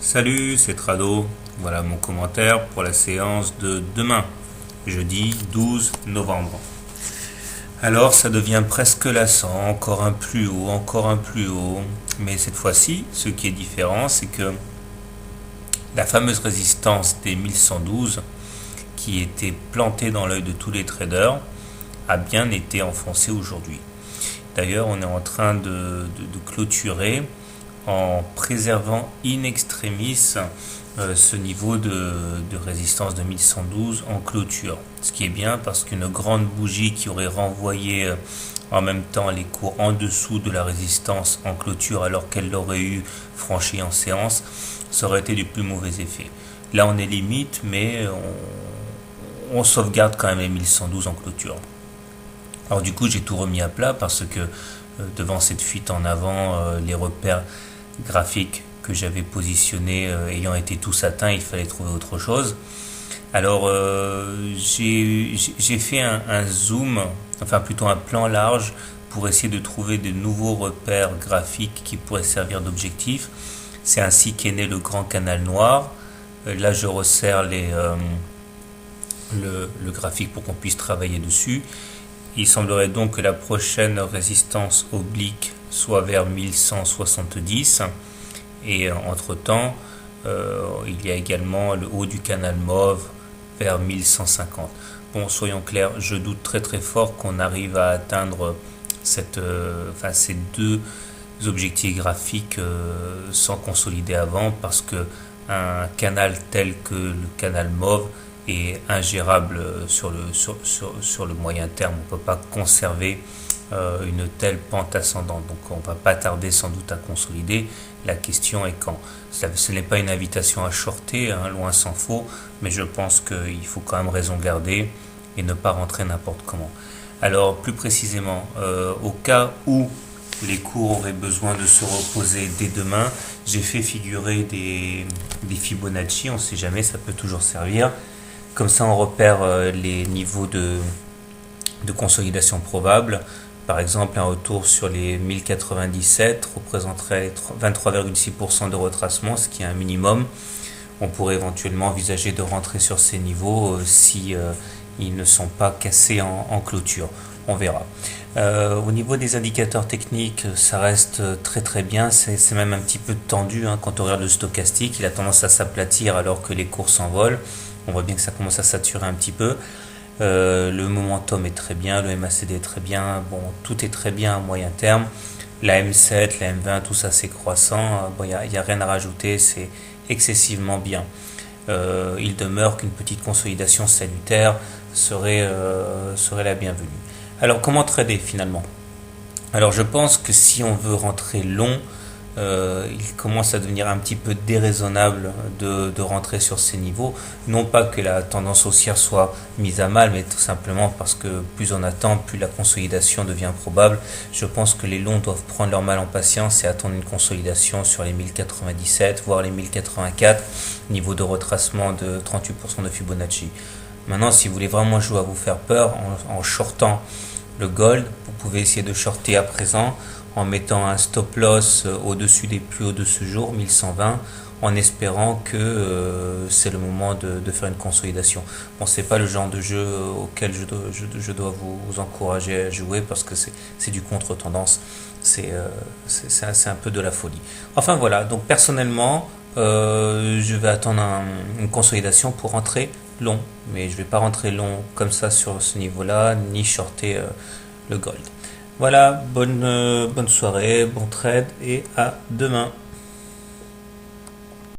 Salut, c'est Trado. Voilà mon commentaire pour la séance de demain, jeudi 12 novembre. Alors ça devient presque lassant, encore un plus haut, encore un plus haut. Mais cette fois-ci, ce qui est différent, c'est que la fameuse résistance des 1112, qui était plantée dans l'œil de tous les traders, a bien été enfoncée aujourd'hui. D'ailleurs, on est en train de clôturer en préservant in extremis ce niveau de résistance de 1112 en clôture. Ce qui est bien parce qu'une grande bougie qui aurait renvoyé en même temps les cours en dessous de la résistance en clôture alors qu'elle l'aurait eu franchi en séance, ça aurait été du plus mauvais effet. Là on est limite, mais on sauvegarde quand même les 1112 en clôture. Alors du coup j'ai tout remis à plat parce que devant cette fuite en avant, les repères graphiques que j'avais positionnés ayant été tous atteints, il fallait trouver autre chose. Alors j'ai fait un zoom, enfin plutôt un plan large pour essayer de trouver de nouveaux repères graphiques qui pourraient servir d'objectif. C'est ainsi qu'est né le grand canal noir. Là je resserre le graphique pour qu'on puisse travailler dessus. Il semblerait donc que la prochaine résistance oblique soit vers 1170 et entre-temps il y a également le haut du canal mauve vers 1150. Bon, soyons clairs, je doute très très fort qu'on arrive à atteindre ces deux objectifs graphiques sans consolider avant, parce que un canal tel que le canal mauve est ingérable sur le moyen terme. On ne peut pas conserver une telle pente ascendante, donc on va pas tarder sans doute à consolider. La question est quand. Ce n'est pas une invitation à shorter, hein, loin s'en faut, mais je pense qu'il faut quand même raison garder et ne pas rentrer n'importe comment. Alors plus précisément, au cas où les cours auraient besoin de se reposer dès demain, j'ai fait figurer des Fibonacci, on ne sait jamais, ça peut toujours servir. Comme ça on repère les niveaux de consolidation probable. Par exemple, un retour sur les 1097 représenterait 23,6% de retracement, ce qui est un minimum. On pourrait éventuellement envisager de rentrer sur ces niveaux si ils ne sont pas cassés en clôture. On verra. Au niveau des indicateurs techniques, ça reste très très bien. C'est même un petit peu tendu hein, quand on regarde le stochastique. Il a tendance à s'aplatir alors que les cours s'envolent. On voit bien que ça commence à saturer un petit peu. Le momentum est très bien, le MACD est très bien, bon, tout est très bien à moyen terme. La M7, la M20, tout ça c'est croissant. Bon, y a rien à rajouter, c'est excessivement bien. Il demeure qu'une petite consolidation salutaire serait la bienvenue. Alors comment trader finalement? Alors je pense que si on veut rentrer long, il commence à devenir un petit peu déraisonnable de rentrer sur ces niveaux. Non pas que la tendance haussière soit mise à mal, mais tout simplement parce que plus on attend, plus la consolidation devient probable. Je pense que les longs doivent prendre leur mal en patience et attendre une consolidation sur les 1097, voire les 1084, niveau de retracement de 38% de Fibonacci. Maintenant, si vous voulez vraiment jouer à vous faire peur en shortant le gold, vous pouvez essayer de shorter à présent en mettant un stop loss au-dessus des plus hauts de ce jour, 1120, en espérant que c'est le moment de faire une consolidation. Bon, c'est pas le genre de jeu auquel je dois vous encourager à jouer parce que c'est du contre-tendance, c'est un peu de la folie. Enfin voilà, donc personnellement, je vais attendre une consolidation pour rentrer long, mais je vais pas rentrer long comme ça sur ce niveau-là, ni shorter le gold. Voilà, bonne soirée, bon trade et à demain.